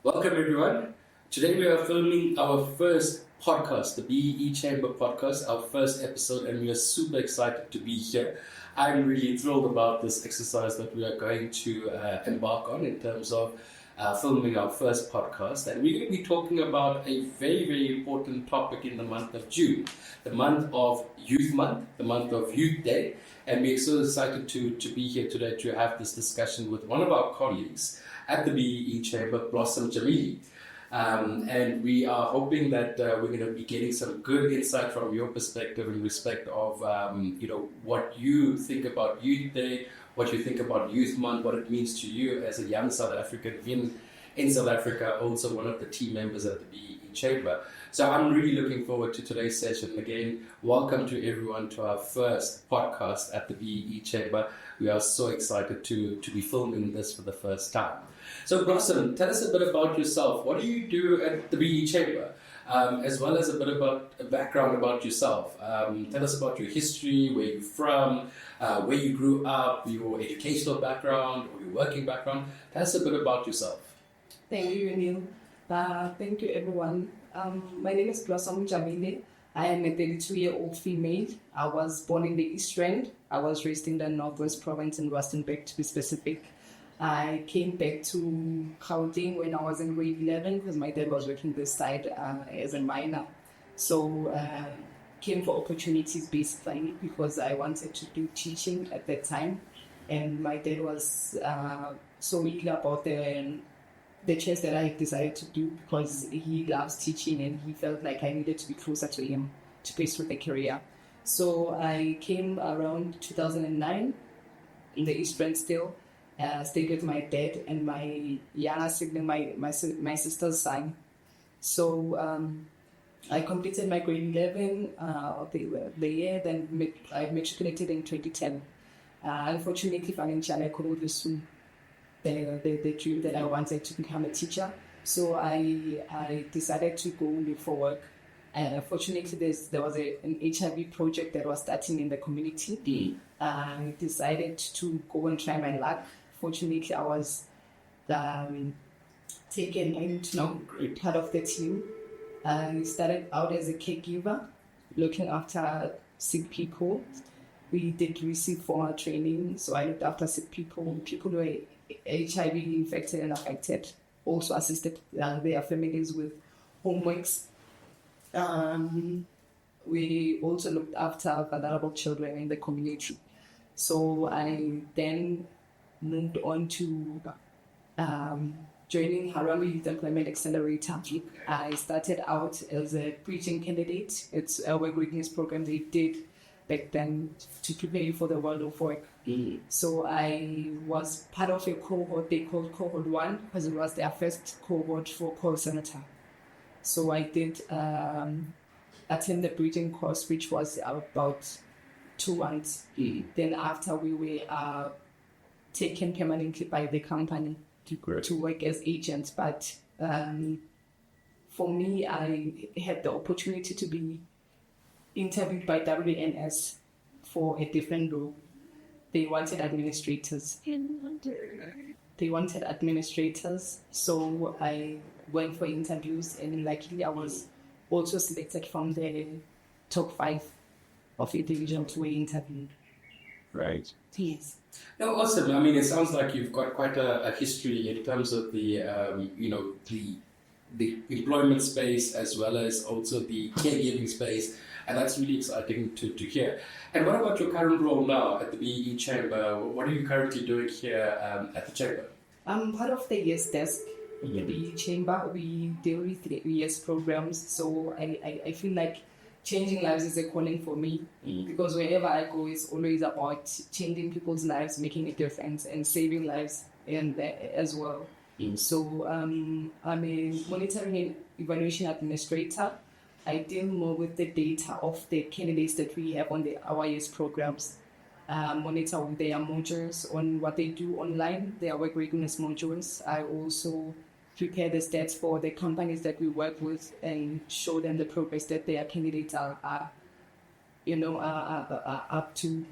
Welcome everyone. Today we are filming our first podcast, the BEE Chamber podcast, our first episode, and we are super excited to be here. I'm really thrilled about this exercise that we are going to embark on in terms of filming our first podcast. And we're going to be talking about a very, very important topic in the month of June, the month of Youth Month, the month of Youth Day. And we're so excited to be here today to have this discussion with one of our colleagues at the BEE Chamber, Blossom Jamile. And we are hoping that we're going to be getting some good insight from your perspective in respect of, what you think about Youth Day, what you think about Youth Month, what it means to you as a young South African in South Africa, also one of the team members at the BEE Chamber. So I'm really looking forward to today's session. Again, welcome to everyone to our first podcast at the BEE Chamber. We are so excited to be filming this for the first time. So Blossom, tell us a bit about yourself. What do you do at the BEE Chamber? As well as a bit about a background about yourself. Tell us about your history, where you're from, where you grew up, your educational background or your working background. Tell us a bit about yourself. Thank you, Yuneal. Thank you, everyone. My name is Blossom Jamile. I am a 32-year-old female. I was born in the East Rand. I was raised in the Northwest Province in Rustenburg, to be specific. I came back to Gauteng when I was in grade 11 because my dad was working this side as a miner. So came for opportunities basically because I wanted to do teaching at that time. And my dad was so eager about the chance that I decided to do because he loves teaching and he felt like I needed to be closer to him to pursue a career. So I came around 2009 in the East Rand still. Stayed with my dad and my younger sibling, my sister's son. So I completed my grade 11 the year, then I matriculated in 2010. Unfortunately, financially, I couldn't pursue the dream that I wanted to become a teacher. So I decided to go look for work. Fortunately, there was an HIV project that was starting in the community. I decided to go and try my luck. Fortunately, I was taken into part of the team. I started out as a caregiver, looking after sick people. We did receive formal training, so I looked after sick people who were HIV infected and affected. Also assisted their families with homeworks. We also looked after vulnerable children in the community. So I then moved on to joining Harare Youth Employment Accelerator. I started out as a preaching candidate. It's a work readiness program they did back then to prepare you for the world of work. So I was part of a cohort they called Cohort 1 because it was their first cohort for call center. So I did attend the bridging course, which was about 2 months. Then after we were taken permanently by the company to work as agents. But for me, I had the opportunity to be interviewed by WNS for a different role. They wanted administrators. So I went for interviews, and luckily I was also selected from the top 5 of individuals who were interviewed. Right. Yes. No, awesome. I mean, it sounds like you've got quite a history in terms of the employment space as well as also the caregiving space, and that's really exciting to hear. And what about your current role now at the BEE Chamber? What are you currently doing here at the Chamber? I'm part of the YES desk in the BEE Chamber. We deal with the YES programs, so I feel like changing lives is a calling for me because wherever I go, it's always about changing people's lives, making a difference, and saving lives as well. So I'm a monitoring and evaluation administrator. I deal more with the data of the candidates that we have on our YES programs. Monitor their modules on what they do online, their work readiness modules. I also prepare the stats for the companies that we work with and show them the progress that their candidates are up to.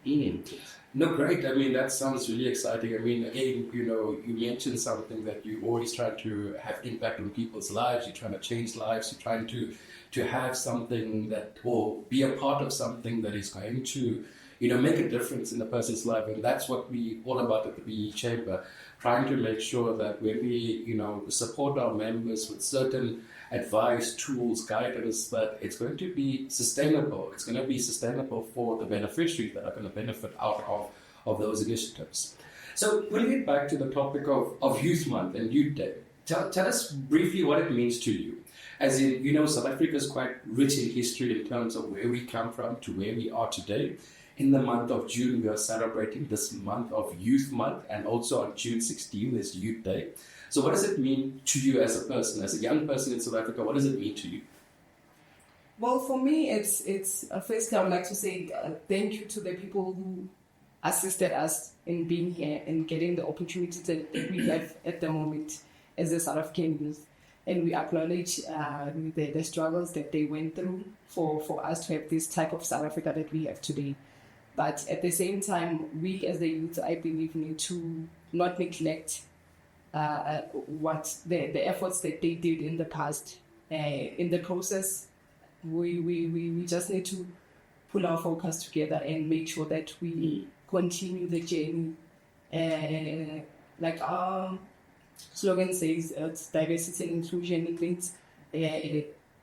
Mm. No, great. I mean, that sounds really exciting. I mean, again, you mentioned something that you always try to have impact on people's lives. You're trying to change lives. You're trying to have something that, or be a part of something that is going to, make a difference in a person's life. And that's what we all about at the BE Chamber, trying to make sure that when we, support our members with certain advice, tools, guidance, that it's going to be sustainable. It's going to be sustainable for the beneficiaries that are going to benefit out of those initiatives. So putting it back to the topic of Youth Month and Youth Day, tell us briefly what it means to you. As in, South Africa is quite rich in history in terms of where we come from to where we are today. In the month of June, we are celebrating this month of Youth Month, and also on June 16th is Youth Day. So what does it mean to you as a person, as a young person in South Africa? What does it mean to you? Well, for me, it's firstly, I would like to say thank you to the people who assisted us in being here and getting the opportunities that we have at the moment as a South African youth. And we acknowledge the struggles that they went through for us to have this type of South Africa that we have today. But at the same time, we as the youth, I believe, need to not neglect what the efforts that they did in the past. In the process, we just need to pull our focus together and make sure that we continue the journey. Like our slogan says, it's diversity and inclusion. It means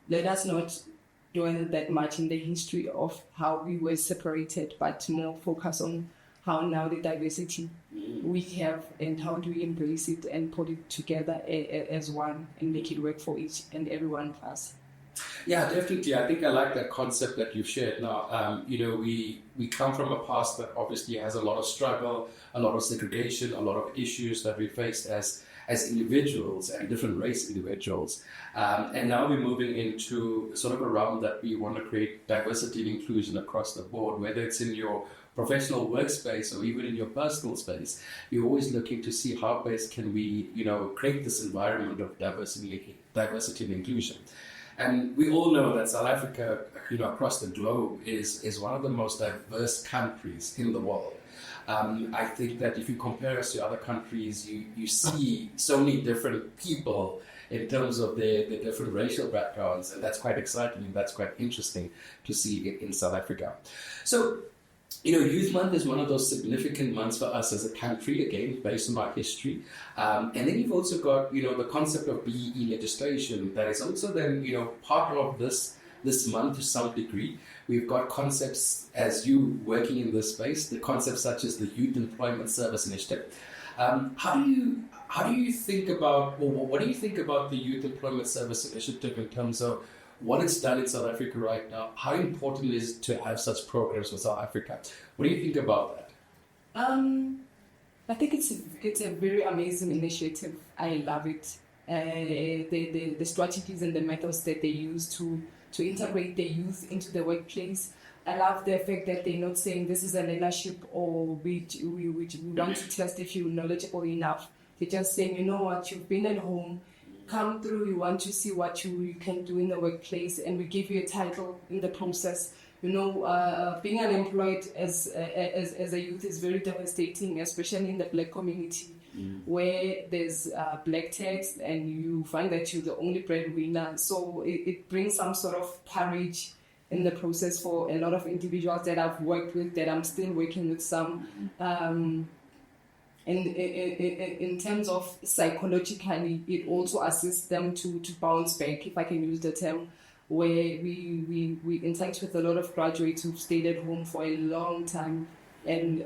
let us not dwell that much in the history of how we were separated, but more focus on how now the diversity we have and how do we embrace it and put it together as one and make it work for each and every one of us. Yeah, definitely. I think I like that concept that you've shared now. We come from a past that obviously has a lot of struggle, a lot of segregation, a lot of issues that we faced as individuals and different race individuals. And now we're moving into sort of a realm that we want to create diversity and inclusion across the board, whether it's in your professional workspace or even in your personal space. You're always looking to see how best can we, create this environment of diversity and inclusion. And we all know that South Africa, across the globe is one of the most diverse countries in the world. I think that if you compare us to other countries, you see so many different people in terms of their different racial backgrounds, and that's quite exciting and that's quite interesting to see in South Africa. So, Youth Month is one of those significant months for us as a country, again, based on our history. And then you've also got, the concept of BEE legislation that is also then, part of this month to some degree. We've got concepts, as you working in this space, the concepts such as the Youth Employment Service Initiative. How do you think about, or what do you think about the Youth Employment Service Initiative in terms of what it's done in South Africa right now? How important is it to have such programs for South Africa? What do you think about that? I think it's a very amazing initiative. I love it. The strategies and the methods that they use to integrate the youth into the workplace. I love the fact that they're not saying this is a learnership or we want to test if you're knowledgeable enough. They're just saying, you know what, you've been at home, come through, you want to see what you can do in the workplace, and we give you a title in the process. Being unemployed as a youth is very devastating, especially in the Black community, where there's black tax and you find that you're the only breadwinner. So it brings some sort of courage in the process for a lot of individuals that I've worked with, that I'm still working with some. And in terms of psychologically, it also assists them to bounce back, if I can use the term, where we interact with a lot of graduates who've stayed at home for a long time, and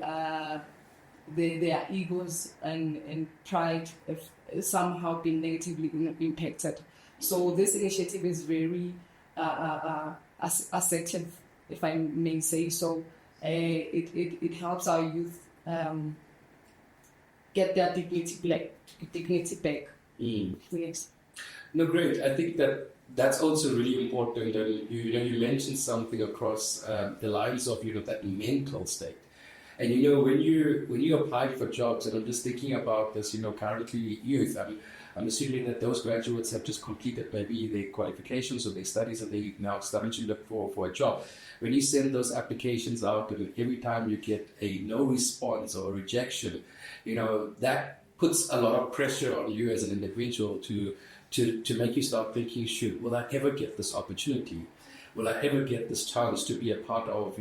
their egos and pride have somehow been negatively impacted. So this initiative is very assertive, if I may say so. It helps our youth get their dignity back. Yes. No, great. I think that's also really important. And you mentioned something across the lines of that mental state. And when you apply for jobs, and I'm just thinking about this, currently youth. I'm assuming that those graduates have just completed maybe their qualifications or their studies and they now starting to look for a job. When you send those applications out and every time you get a no response or a rejection, that puts a lot of pressure on you as an individual to make you start thinking, shoot, will I ever get this opportunity? Will I ever get this chance to be a part of,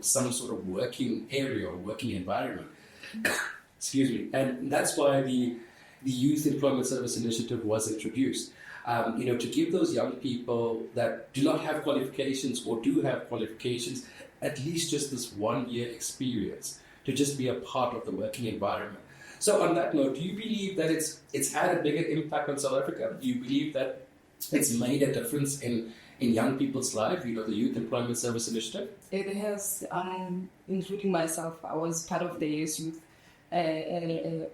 some sort of working area or working environment? Excuse me. And that's why the Youth Employment Service Initiative was introduced. To give those young people that do not have qualifications or do have qualifications, at least just this 1 year experience to just be a part of the working environment. So on that note, do you believe that it's had a bigger impact on South Africa? Do you believe that it's made a difference in young people's life, the Youth Employment Service Initiative? It has, including myself. I was part of the Yes Youth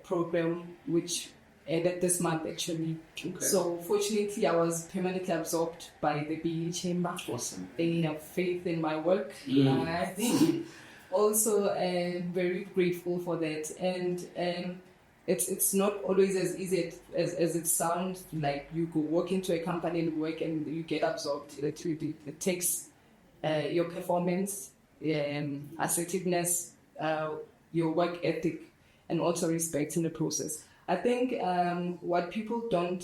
program, which ended this month actually. Okay. So fortunately, I was permanently absorbed by the BE Chamber. Awesome. They have faith in my work. I think also very grateful for that. And it's not always as easy as it sounds. Like you go work into a company and work and you get absorbed. It takes your performance, assertiveness, your work ethic, and also respect in the process. I think what people don't,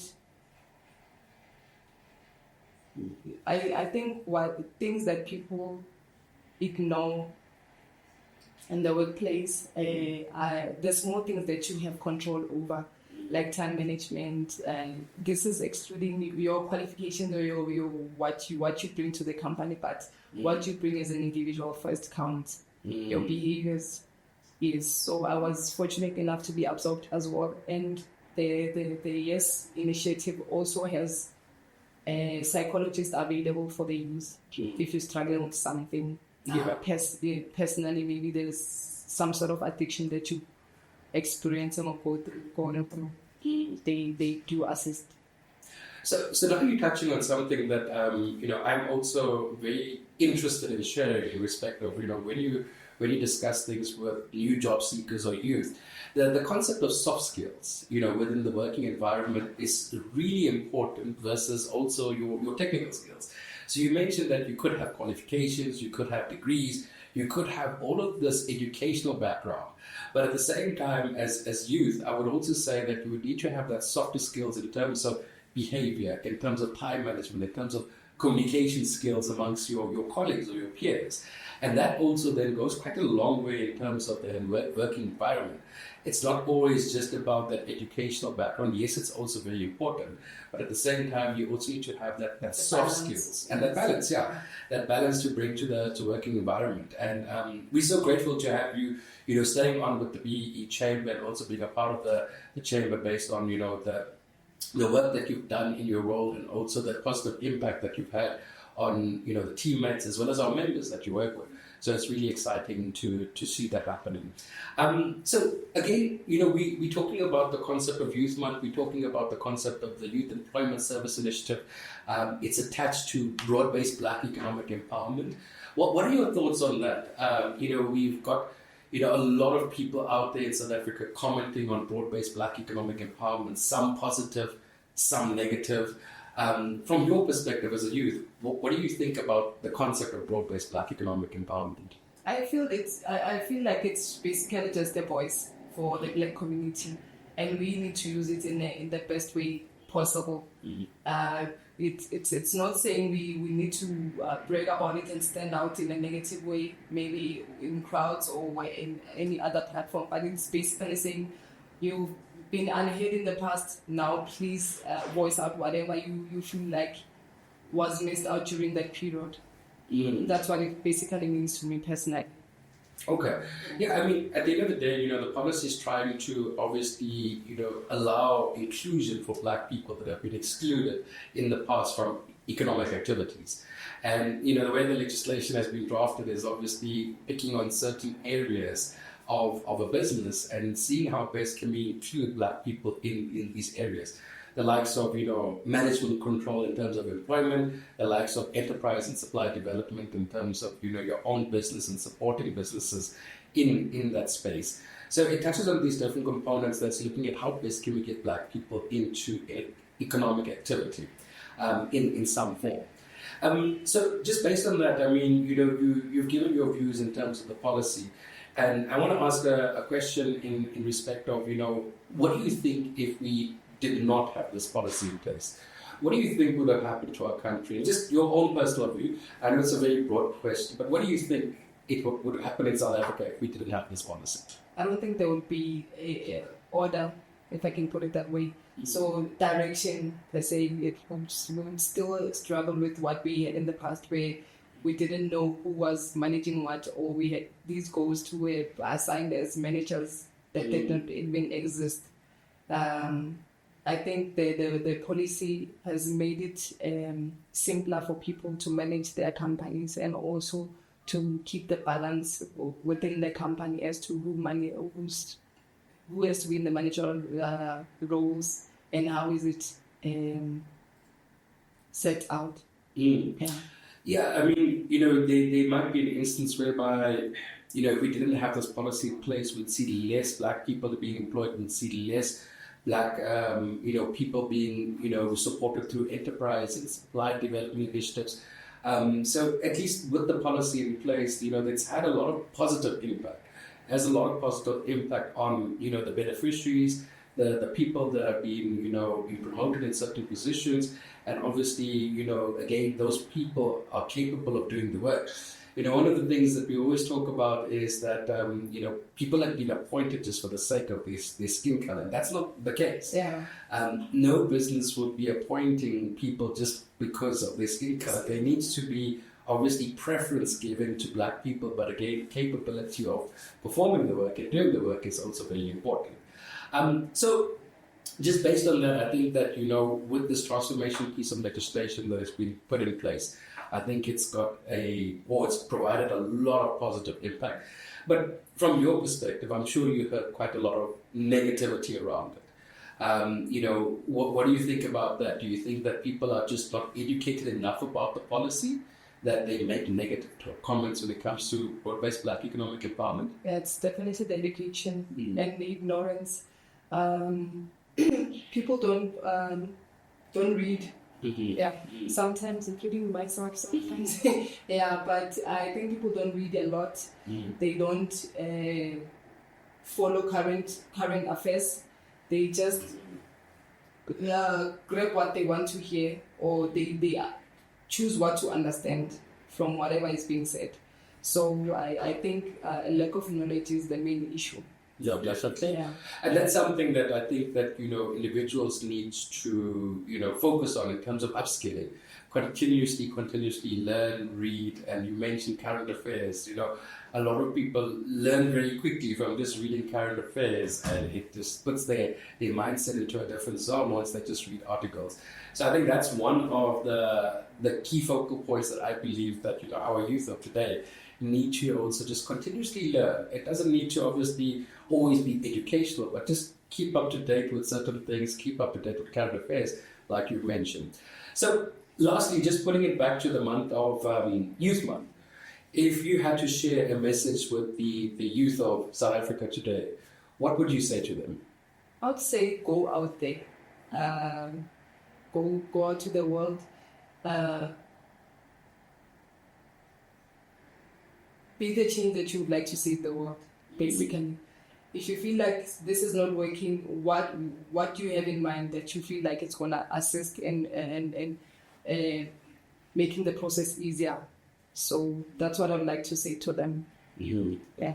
I think what things that people ignore in the workplace are the small things that you have control over, like time management. This is excluding your qualifications or your what you bring to the company, but what you bring as an individual first counts. Your behaviors. Yes, so I was fortunate enough to be absorbed as well. And the Yes initiative also has a psychologist available for the youth. If you're struggling with something, personally, maybe there's some sort of addiction that you experience or going through. They do assist. So now you're touching on something that I'm also very interested in sharing in respect of when you discuss things with new job seekers or youth, the concept of soft skills, within the working environment is really important versus also your technical skills. So you mentioned that you could have qualifications, you could have degrees, you could have all of this educational background. But at the same time, as youth, I would also say that you would need to have that softer skills in terms of behavior, in terms of time management, in terms of communication skills amongst your colleagues or your peers. And that also then goes quite a long way in terms of the working environment. It's not always just about that educational background. Yes, it's also very important. But at the same time, you also need to have that soft skills and that balance, that balance to bring to the working environment. And we're so grateful to have you, staying on with the BE Chamber and also being a part of the Chamber based on, the work that you've done in your role and also the positive impact that you've had on the teammates as well as our members that you work with. So it's really exciting to see that happening. So again, we're talking about the concept of Youth Month. We're talking about the concept of the Youth Employment Service Initiative. It's attached to broad-based Black economic empowerment. What are your thoughts on that? We've got a lot of people out there in South Africa commenting on broad-based Black economic empowerment, some positive, some negative. From your perspective as a youth, what do you think about the concept of broad-based Black economic empowerment? I feel like it's basically just a voice for the Black community, and we need to use it in the best way possible. Mm-hmm. It's not saying we need to brag about it and stand out in a negative way, maybe in crowds or in any other platform, but it's basically saying you've been unheard in the past, now please voice out whatever you feel like was missed out during that period. That's what it basically means to me personally. Okay. Yeah, I mean, at the end of the day, the policy is trying to obviously, allow inclusion for Black people that have been excluded in the past from economic activities. And, the way the legislation has been drafted is obviously picking on certain areas of a business and seeing how best can we include Black people in these areas. The likes of, management control in terms of employment, the likes of enterprise and supply development in terms of, your own business and supporting businesses in that space. So it touches on these different components that's looking at how best can we get Black people into economic activity in some form. So just based on that, I mean, you've given your views in terms of the policy. And I want to ask a question in respect of, what do you think if we did not have this policy in place? What do you think would have happened to our country? And just your own personal view. I know it's a very broad question, but what do you think would happen in South Africa if we didn't have this policy? I don't think there would be a order, if I can put it that way. So direction, let's say, we would still struggle with what we had in the past, where we didn't know who was managing what, or we had these goals who were assigned as managers that did not even exist. I think the policy has made it simpler for people to manage their companies and also to keep the balance within the company as to who has to be in the managerial roles and how is it set out. Yeah, I mean, there might be an instance whereby, if we didn't have this policy in place, we'd see less Black people being employed, we'd see less Black, people being, supported through enterprise and supply development initiatives. So at least with the policy in place, it's had a lot of positive impact. It has a lot of positive impact on, the beneficiaries, the people that are being, being promoted in certain positions. And obviously, again, those people are capable of doing the work. One of the things that we always talk about is that, people have been appointed just for the sake of their skin color. And that's not the case. Yeah. No business would be appointing people just because of their skin color. There needs to be, obviously, preference given to Black people, but again, capability of performing the work and doing the work is also very important. So just based on that, I think that, with this transformation piece of legislation that has been put in place, I think it's provided a lot of positive impact. But from your perspective, I'm sure you heard quite a lot of negativity around it. What do you think about that? Do you think that people are just not educated enough about the policy, that they make negative comments when it comes to broad-based Black economic empowerment? Yeah, it's definitely the education and the ignorance. People don't read. Yeah, sometimes, including myself sometimes. Yeah, but I think people don't read a lot. They don't follow current affairs. They just grab what they want to hear, or they choose what to understand from whatever is being said. So I think a lack of knowledge is the main issue. Yeah, definitely. Yeah. And that's something that I think that, individuals need to, focus on in terms of upskilling. Continuously learn, read, and you mentioned current affairs. A lot of people learn very quickly from just reading current affairs, and it just puts their mindset into a different zone once they just read articles. So I think that's one of the key focal points that I believe that, our youth of today need to also just continuously learn. It doesn't need to obviously always be educational, but just keep up to date with certain things, keep up to date with current affairs, like you mentioned. So lastly, just putting it back to the month of Youth Month, if you had to share a message with the youth of South Africa today, what would you say to them? I would say go out there, go out to the world, be the change that you would like to see in the world, basically. If you feel like this is not working, what do you have in mind that you feel like it's going to assist in making the process easier? So that's what I'd like to say to them. Yeah.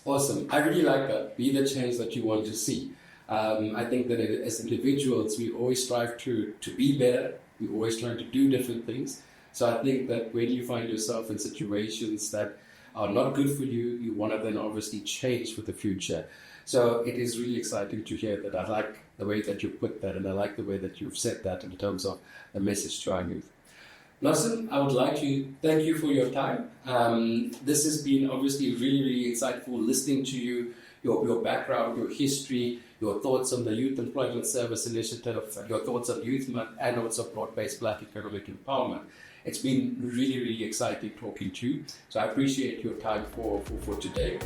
Awesome. I really like that. Be the change that you want to see. I think that as individuals, we always strive to be better. We always trying to do different things. So I think that when you find yourself in situations that are not good for you, you want to then obviously change for the future. So it is really exciting to hear that. I like the way that you put that, and I like the way that you've said that in terms of a message to our youth. Blossom, I would like to thank you for your time. This has been obviously really, really insightful listening to you, your background, your history, your thoughts on the Youth Employment Service Initiative, your thoughts on Youth Month, and also broad-based Black economic empowerment. It's been really, really exciting talking to you. So I appreciate your time for today.